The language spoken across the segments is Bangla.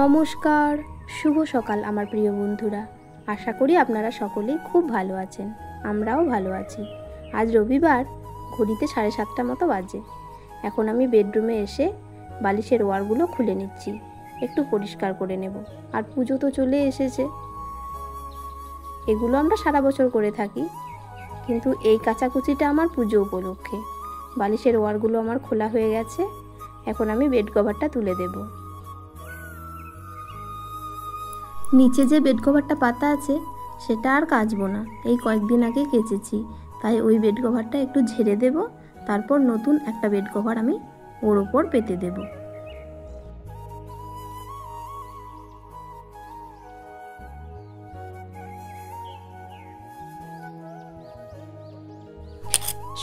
নমস্কার, শুভ সকাল আমার প্রিয় বন্ধুরা। আশা করি আপনারা সকলেই খুব ভালো আছেন, আমরাও ভালো আছি। আজ রবিবার, ঘড়িতে 7:30 মতো বাজে। এখন আমি বেডরুমে এসে বালিশের ওয়ারগুলো খুলে নিচ্ছি, একটু পরিষ্কার করে নেব। আর পুজো তো চলে এসেছে, এগুলো আমরা সারা বছর করে থাকি, কিন্তু এই কাচাকুচিটা আমার পুজো উপলক্ষে। বালিশের ওয়ারগুলো আমার খোলা হয়ে গেছে, এখন আমি বেড কভারটা তুলে দেব। নিচে যে বেড কভারটা পাতা আছে সেটা আর কাচবো না, এই কয়েকদিন আগে কেচেছি, তাই ওই বেড কভারটা একটু ঝেড়ে দেব। তারপর নতুন একটা বেড কভার আমি ওর ওপর পেতে দেব।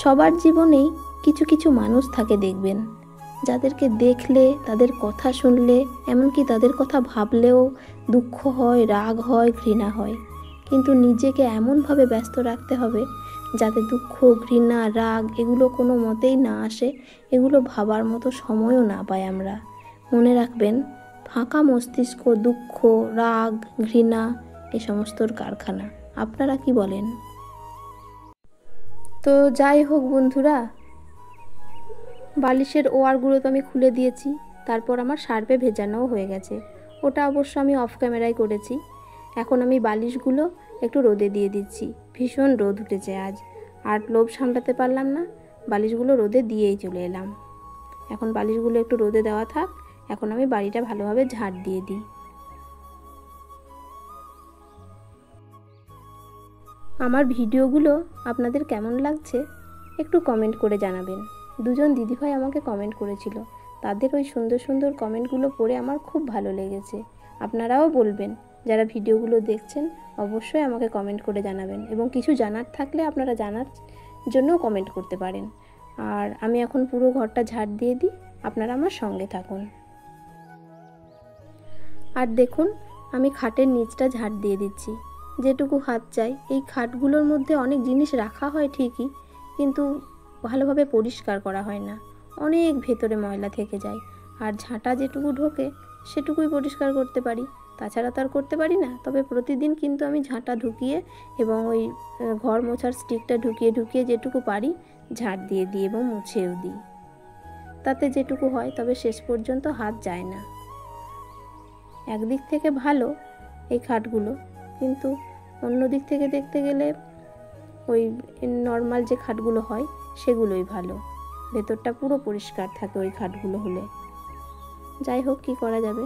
সবার জীবনেই কিছু কিছু মানুষ থাকে দেখবেন, যাদেরকে দেখলে, তাদের কথা শুনলে, এমনকি তাদের কথা ভাবলেও দুঃখ হয়, রাগ হয়, ঘৃণা হয়। কিন্তু নিজেকে এমনভাবে ব্যস্ত রাখতে হবে যাতে দুঃখ, ঘৃণা, রাগ এগুলো কোনো মতেই না আসে, এগুলো ভাবার মতো সময়ও না পাই আমরা। মনে রাখবেন, ফাঁকা মস্তিষ্ক দুঃখ, রাগ, ঘৃণা এ সমস্তর কারখানা। আপনারা কি বলেন? তো যাই হোক বন্ধুরা, বালিশের ওয়ারগুলো তো আমি খুলে দিয়েছি, তারপর আমার সার্ফে ভেজানোও হয়ে গেছে। ওটা অবশ্য আমি অফ ক্যামেরায় করেছি। এখন আমি বালিশগুলো একটু রোদে দিয়ে দিচ্ছি, ভীষণ রোদ উঠেছে আজ, আর লোভ সামলাতে পারলাম না, বালিশগুলো রোদে দিয়েই চলে এলাম। এখন বালিশগুলো একটু রোদে দেওয়া থাক, এখন আমি বাড়িটা ভালোভাবে ঝাড় দিয়ে দিই। আমার ভিডিওগুলো আপনাদের কেমন লাগছে একটু কমেন্ট করে জানাবেন। দুজন দিদিভাই আমাকে কমেন্ট করেছিল, তাদের ওই সুন্দর সুন্দর কমেন্টগুলো পড়ে আমার খুব ভালো লেগেছে। আপনারাও বলবেন, যারা ভিডিওগুলো দেখছেন অবশ্যই আমাকে কমেন্ট করে জানাবেন, এবং কিছু জানার থাকলে আপনারা জানার জন্যও কমেন্ট করতে পারেন। আর আমি এখন পুরো ঘরটা ঝাড় দিয়ে দিই, আপনারা আমার সঙ্গে থাকুন। আর দেখুন, আমি খাটের নিচটা ঝাড় দিয়ে দিচ্ছি, যেটুকু হাত চাই। এই খাটগুলোর মধ্যে অনেক জিনিস রাখা হয় ঠিকই, কিন্তু ভালোভাবে পরিষ্কার করা হয় না, অনেক ভেতরে ময়লা থেকে যায়। আর ঝাঁটা যেটুকু ঢোকে সেটুকুই পরিষ্কার করতে পারি, তাছাড়া তো আর করতে পারি না। তবে প্রতিদিন কিন্তু আমি ঝাঁটা ঢুকিয়ে এবং ওই ঘর মোছার স্টিকটা ঢুকিয়ে ঢুকিয়ে যেটুকু পারি ঝাড় দিয়ে দিই এবং মুছেও দিই। তাতে যেটুকু হয়, তবে শেষ পর্যন্ত হাত যায় না। একদিক থেকে ভালো এই খাটগুলো, কিন্তু অন্য দিক থেকে দেখতে গেলে ওই নর্মাল যে খাটগুলো হয় সেগুলোই ভালো, ভেতরটা পুরো পরিষ্কার থাকে ওই খাটগুলো হলে। যাই হোক, কি করা যাবে।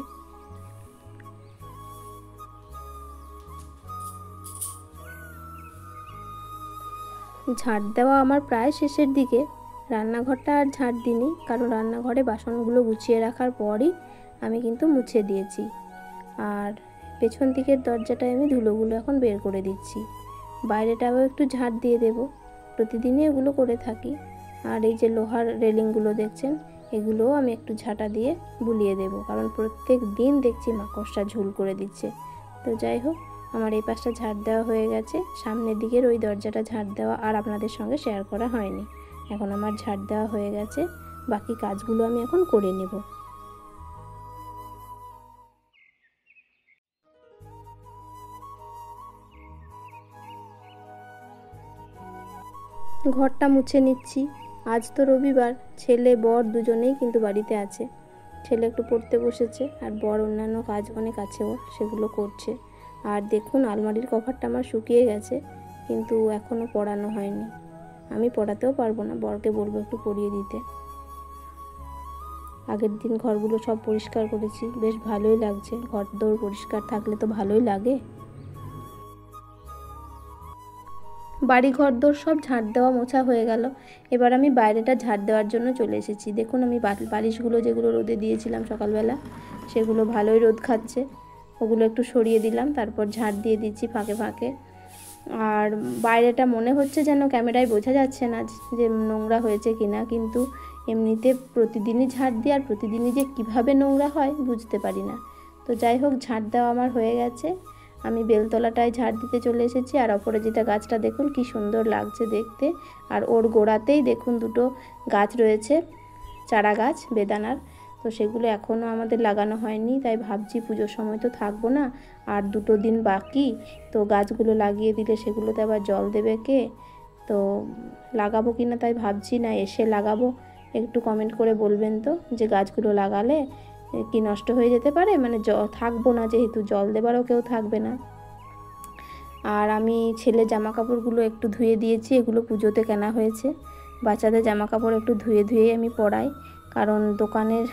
ঝাড় দেওয়া আমার প্রায় শেষের দিকে। রান্নাঘরটা আর ঝাড় দিইনি, কারণ রান্নাঘরে বাসনগুলো গুছিয়ে রাখার পরই আমি কিন্তু মুছে দিয়েছি। আর পেছন দিকের দরজাটায় আমি ধুলোগুলো এখন বের করে দিচ্ছি। বাইরেটাও একটু ঝাড় দিয়ে দেব, প্রতিদিনই এগুলো করে থাকি। আর এই যে লোহার রেলিংগুলো দেখছেন, এগুলোও আমি একটু ঝাঁটা দিয়ে বুলিয়ে দেব, কারণ প্রত্যেক দিন দেখছি মাকড়সা ঝুল করে দিচ্ছে। তো যাই হোক, আমার এই পাশটা ঝাড় দেওয়া হয়ে গেছে, সামনের দিকের ওই দরজাটা ঝাড় দেওয়া আর আপনাদের সঙ্গে শেয়ার করা হয়নি। এখন আমার ঝাড় দেওয়া হয়ে গেছে, বাকি কাজগুলো আমি এখন করে নেব। ঘরটা মুছে নিচ্ছি। আজ তো রবিবার, ছেলে বর দুজনেই কিন্তু বাড়িতে আছে। ছেলে একটু পড়তে বসেছে, আর বর অন্যান্য কাজ অনেক আছে ওর, সেগুলো করছে। আর দেখুন, আলমারির কভারটা আমার শুকিয়ে গেছে, কিন্তু এখনও পরানো হয়নি। আমি পরাতেও পারবো না, বরকে বলবো একটু পরিয়ে দিতে। আগের দিন ঘরগুলো সব পরিষ্কার করেছি, বেশ ভালোই লাগছে। ঘর দৌড় পরিষ্কার থাকলে তো ভালোই লাগে। বাড়ি ঘরদোর সব ঝাড় দেওয়া মোছা হয়ে গেল। এবার আমি বাইরেটা ঝাড় দেওয়ার জন্য চলে এসেছি। দেখুন, আমি বালিশগুলো যেগুলো রোদে দিয়েছিলাম সকালবেলা, সেগুলো ভালোই রোদ খাচ্ছে, ওগুলো একটু সরিয়ে দিলাম, তারপর ঝাড় দিয়ে দিচ্ছি ফাঁকে ফাঁকে। আর বাইরেটা মনে হচ্ছে যেন ক্যামেরায় বোঝা যাচ্ছে না যে নোংরা হয়েছে কিনা, কিন্তু এমনিতে প্রতিদিনই ঝাড় দিই, আর প্রতিদিনই যে কীভাবে নোংরা হয় বুঝতে পারি না। তো যাই হোক, ঝাড় দেওয়া আমার হয়ে গেছে। আমি বেলতলাটায় ঝাড় দিতে চলে এসেছি। আর অপরাজিতা গাছটা দেখুন কি সুন্দর লাগছে দেখতে। আর ওর গোড়াতেই দেখুন দুটো গাছ রয়েছে, চারা গাছ বেদানার। তো সেগুলো এখনও আমাদের লাগানো হয়নি, তাই ভাবছি পুজোর সময় তো থাকবো না, আর 2 দিন বাকি, তো গাছগুলো লাগিয়ে দিলে সেগুলোতে আবার জল দেবে কে, তো লাগাবো কি না তাই ভাবছি, না এসে লাগাবো। একটু কমেন্ট করে বলবেন তো যে গাছগুলো লাগালে কি নষ্ট হয়ে যেতে পারে, মানে থাকবো না যেহেতু, জল দেবারও কেউ থাকবে না। আর আমি ছেলের জামা কাপড়গুলো একটু ধুয়ে দিয়েছি, এগুলো পুজোতে কেনা হয়েছে। বাচ্চাদের জামা কাপড় একটু ধুয়ে ধুয়ে আমি পরাই, কারণ দোকানের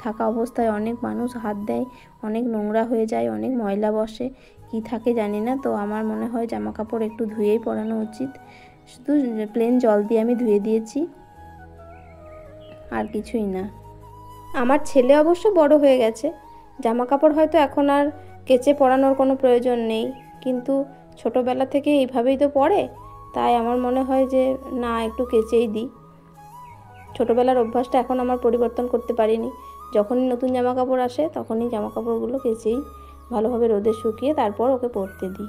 থাকা অবস্থায় অনেক মানুষ হাত দেয়, অনেক নোংরা হয়ে যায়, অনেক ময়লা বসে, কি থাকে জানি না। তো আমার মনে হয় জামা কাপড় একটু ধুয়েই পরানো উচিত। শুধু প্লেন জল দিয়ে আমি ধুয়ে দিয়েছি, আর কিছুই না। আমার ছেলে অবশ্য বড় হয়ে গেছে, জামা কাপড় হয়তো এখন আর কেচে পরানোর কোনো প্রয়োজন নেই, কিন্তু ছোটোবেলা থেকে এইভাবেই তো পরে, তাই আমার মনে হয় যে না, একটু কেচেই দিই। ছোটোবেলার অভ্যাসটা এখন আমার পরিবর্তন করতে পারিনি, যখনই নতুন জামা কাপড় আসে তখনই জামা কাপড়গুলো কেচেই ভালোভাবে রোদে শুকিয়ে তারপর ওকে পরতে দিই।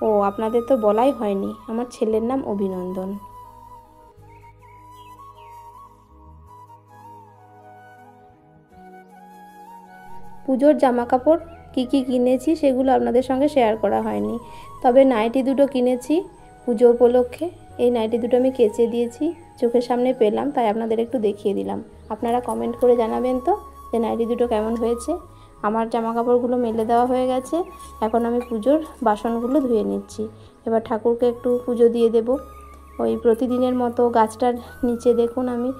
ও আপনাদের তো বলাই হয়নি, আমার ছেলের নাম অভিনন্দন। পুজোর জামা কাপড় কী কী কিনেছি সেগুলো আপনাদের সঙ্গে শেয়ার করা হয়নি, তবে নাইটি দুটো কিনেছি পুজো উপলক্ষে। এই নাইটি দুটো আমি কেচে দিয়েছি, চোখের সামনে পেলাম তাই আপনাদের একটু দেখিয়ে দিলাম। আপনারা কমেন্ট করে জানাবেন তো যে নাইটি দুটো কেমন হয়েছে। আমার জামা কাপড়গুলো মেলে দেওয়া হয়ে গেছে, এখন আমি পুজোর বাসনগুলো ধুয়ে নিচ্ছি। এবার ঠাকুরকে একটু পুজো দিয়ে দেব। ওই প্রতিদিনের মতো গাছটার নিচে দেখুন আমি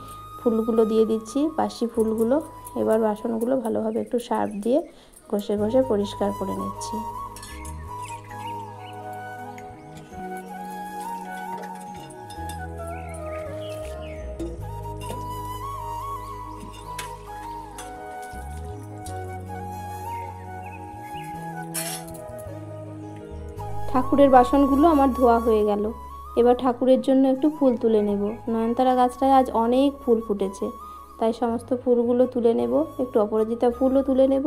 ফুলগুলো দিয়ে দিচ্ছি, বাসি ফুলগুলো। এবার বাসনগুলো ভালোভাবে একটু সার্ফ দিয়ে ঘষে ঘষে পরিষ্কার করে নিচ্ছি। ঠাকুরের বাসনগুলো আমার ধোয়া হয়ে গেল, এবার ঠাকুরের জন্য একটু ফুল তুলে নেব। নয়নতারা গাছটায় আজ অনেক ফুল ফুটেছে, তাই সমস্ত ফুলগুলো তুলে নেব, একটু অপরাজিতা ফুলও তুলে নেব।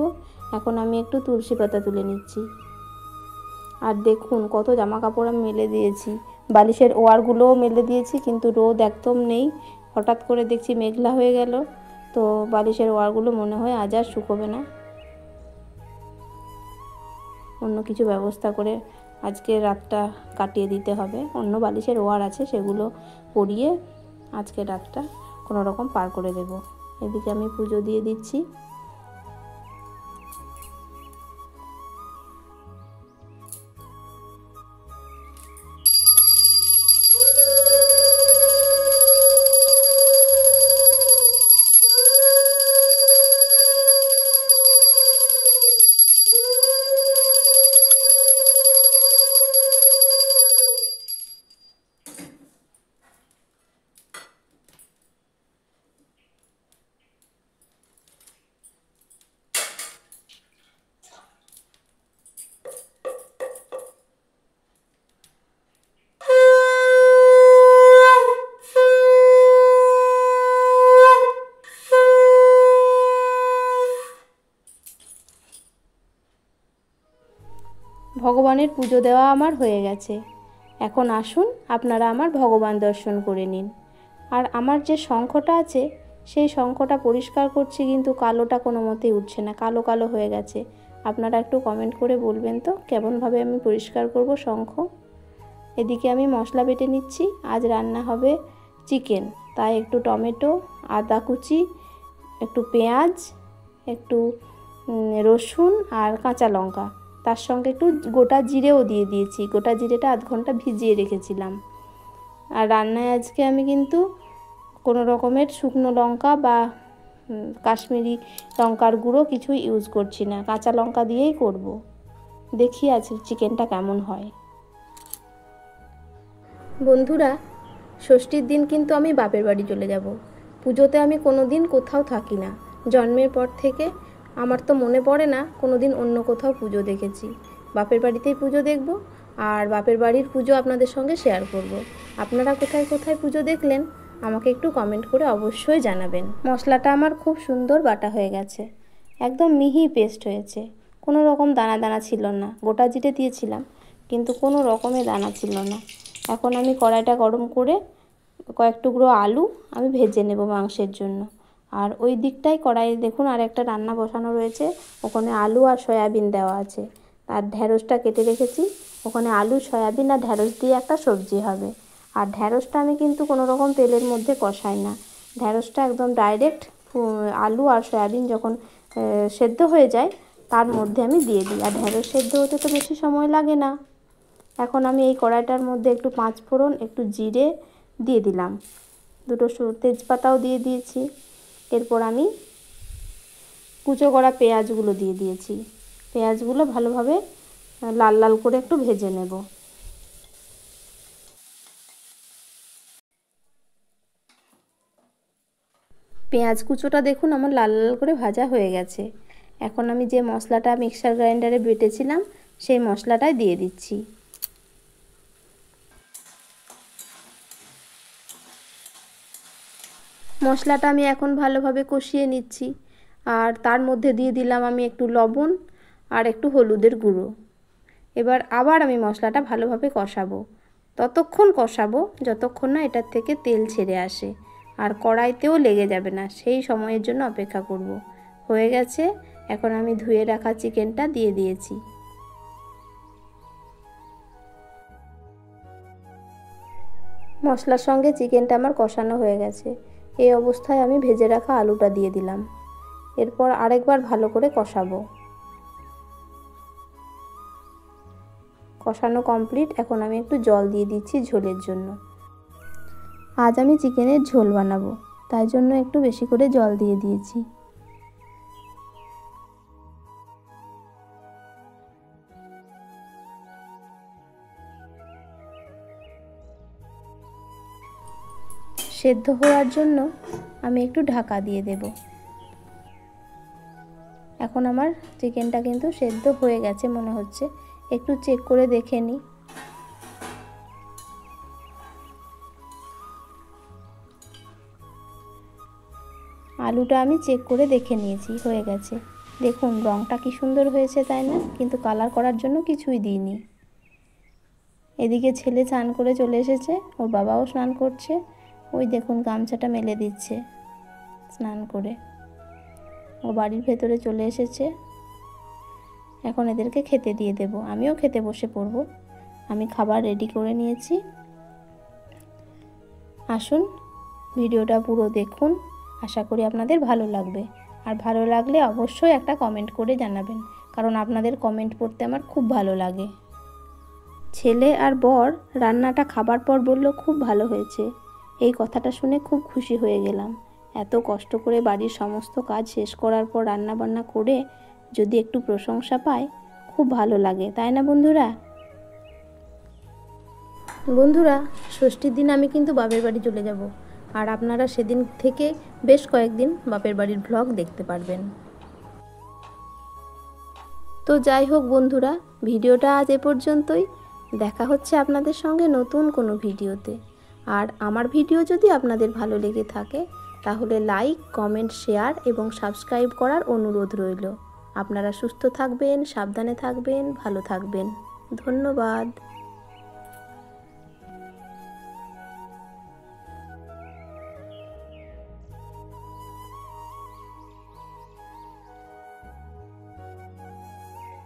এখন আমি একটু তুলসী পাতা তুলে নিচ্ছি। আর দেখুন কত জামা কাপড় আমি মেলে দিয়েছি, বালিশের ওয়ারগুলোও মেলে দিয়েছি, কিন্তু রোদ একদম নেই। হঠাৎ করে দেখছি মেঘলা হয়ে গেল, তো বালিশের ওয়ারগুলো মনে হয় আজ আর শুকোবে না। অন্য কিছু ব্যবস্থা করে আজকে রাতটা কাটিয়ে দিতে হবে। অন্য বালিশের ওয়ার আছে, সেগুলো পরিয়ে আজকে রাতটা কোনো রকম পার করে দেব। এদিকে আমি পুজো দিয়ে দিচ্ছি। ভগবানের পুজো দেওয়া আমার হয়ে গেছে, এখন আসুন আপনারা আমার ভগবান দর্শন করে নিন। আর আমার যে শঙ্খটা আছে সেই শঙ্খটা পরিষ্কার করছি, কিন্তু কালোটা কোনো মতেই উঠছে না, কালো কালো হয়ে গেছে। আপনারা একটু কমেন্ট করে বলবেন তো কেমনভাবে আমি পরিষ্কার করব শঙ্খ। এদিকে আমি মশলা বেটে নিচ্ছি, আজ রান্না হবে চিকেন, তাই একটু টমেটো, আদা কুচি, একটু পেঁয়াজ, একটু রসুন আর কাঁচা লঙ্কা, তার সঙ্গে একটু গোটা জিরেও দিয়ে দিয়েছি। গোটা জিরেটা আধ ঘন্টা ভিজিয়ে রেখেছিলাম। আর রান্নায় আজকে আমি কিন্তু কোনো রকমের শুকনো লঙ্কা বা কাশ্মীরি লঙ্কার গুঁড়ো কিছুই ইউজ করছি না, কাঁচা লঙ্কা দিয়েই করব। দেখি আজ চিকেনটা কেমন হয়। বন্ধুরা, ষষ্ঠীর দিন কিন্তু আমি বাপের বাড়ি চলে যাব। পুজোতে আমি কোনো দিন কোথাও থাকি না, জন্মের পর থেকে আমার তো মনে পড়ে না কোনো দিন অন্য কোথাও পুজো দেখেছি। বাপের বাড়িতেই পুজো দেখব, আর বাপের বাড়ির পুজো আপনাদের সঙ্গে শেয়ার করব। আপনারা কোথায় কোথায় পুজো দেখলেন আমাকে একটু কমেন্ট করে অবশ্যই জানাবেন। মশলাটা আমার খুব সুন্দর বাটা হয়ে গেছে, একদম মিহি পেস্ট হয়েছে, কোনো রকম দানা দানা ছিল না। গোটা জিরে দিয়েছিলাম কিন্তু কোনো রকমের দানা ছিল না। এখন আমি কড়াইটা গরম করে কয়েক টুকরো আলু আমি ভেজে নেব মাংসের জন্য। আর ওই দিকটায় কড়াইয়ে দেখুন আর একটা রান্না বসানো রয়েছে, ওখানে আলু আর সয়াবিন দেওয়া আছে। আর ঢ্যাঁড়সটা কেটে রেখেছি, ওখানে আলু সয়াবিন আর ঢ্যাঁড়স দিয়ে একটা সবজি হবে। আর ঢ্যাঁড়সটা আমি কিন্তু কোনো রকম তেলের মধ্যে কষাই না, ঢ্যাঁড়সটা একদম ডাইরেক্ট আলু আর সয়াবিন যখন সেদ্ধ হয়ে যায় তার মধ্যে আমি দিয়ে দিই। আর ঢ্যাঁড়স সেদ্ধ হতে তো বেশি সময় লাগে না। এখন আমি এই কড়াইটার মধ্যে একটু পাঁচফোড়ন, একটু জিরে দিয়ে দিলাম, দুটো তেজপাতাও দিয়ে দিয়েছি। এরপর আমি কুচো করা পেঁয়াজগুলো দিয়ে দিয়েছি, পেঁয়াজগুলো ভালোভাবে লাল লাল করে একটু ভেজে নেব। পেঁয়াজ কুচোটা দেখুন আমার লাল লাল করে ভাজা হয়ে গেছে। এখন আমি যে মশলাটা মিক্সার গ্রাইন্ডারে বেটেছিলাম সেই মশলাটাই দিয়ে দিচ্ছি। মশলাটা আমি এখন ভালোভাবে কষিয়ে নিচ্ছি। আর তার মধ্যে দিয়ে দিলাম আমি একটু লবণ আর একটু হলুদের গুঁড়ো। এবার আবার আমি মশলাটা ভালোভাবে কষাবো, ততক্ষণ কষাবো যতক্ষণ না এটার থেকে তেল ছেড়ে আসে আর কড়াইতেও লেগে যাবে না, সেই সময়ের জন্য অপেক্ষা করব। হয়ে গেছে, এখন আমি ধুয়ে রাখা চিকেনটা দিয়ে দিয়েছি। মশলার সঙ্গে চিকেনটা আমার কষানো হয়ে গেছে। এই অবস্থায় আমি ভেজে রাখা আলুটা দিয়ে দিলাম। এরপর আরেকবার ভালো করে কষাবো। কষানো কমপ্লিট, এখন আমি একটু জল দিয়ে দিচ্ছি ঝোলের জন্য। আজ আমি চিকেনের ঝোল বানাবো, তাই জন্য একটু বেশি করে জল দিয়ে দিয়েছি। সেদ্ধ হওয়ার জন্য আমি একটু ঢাকা দিয়ে দেব। এখন আমার চিকেনটা কিন্তু সেদ্ধ হয়ে গেছে মনে হচ্ছে, একটু চেক করে দেখে নিই। আলুটা আমি চেক করে দেখে নিয়েছি, হয়ে গেছে। দেখুন রঙটা কি সুন্দর হয়েছে, তাই না? কিন্তু কালার করার জন্য কিছুই দিইনি। এদিকে ছেলে স্নান করে চলে এসেছে, ওর বাবাও স্নান করছে। ওই দেখুন গামছাটা মেলে দিচ্ছে স্নান করে। ও বাড়ির ভেতরে চলে এসেছে। এখন এদেরকে খেতে দিয়ে দেব, আমিও খেতে বসে পড়ব। আমি খাবার রেডি করে নিয়েছি। আসুন ভিডিওটা পুরো দেখুন, আশা করি আপনাদের ভালো লাগবে। আর ভালো লাগলে অবশ্যই একটা কমেন্ট করে জানাবেন, কারণ আপনাদের কমেন্ট পড়তে আমার খুব ভালো লাগে। ছেলে আর বর রান্নাটা খাবার পর বলল খুব ভালো হয়েছে। এই কথাটা শুনে খুব খুশি হয়ে গেলাম। এত কষ্ট করে বাড়ির সমস্ত কাজ শেষ করার পর রান্না বান্না করে যদি একটু প্রশংসা পায়, খুব ভালো লাগে, তাই না বন্ধুরা? বন্ধুরা, ষষ্ঠীর দিন আমি কিন্তু বাপের বাড়ি চলে যাব, আর আপনারা সেদিন থেকে বেশ কয়েকদিন বাপের বাড়ির ভ্লগ দেখতে পারবেন। তো যাই হোক বন্ধুরা, ভিডিওটা আজ এ পর্যন্তই। দেখা হচ্ছে আপনাদের সঙ্গে নতুন কোনো ভিডিওতে। আর আমার ভিডিও যদি আপনাদের ভালো লেগে থাকে তাহলে লাইক, কমেন্ট, শেয়ার এবং সাবস্ক্রাইব করার অনুরোধ রইল। আপনারা সুস্থ থাকবেন, সাবধানে থাকবেন, ভালো থাকবেন। ধন্যবাদ।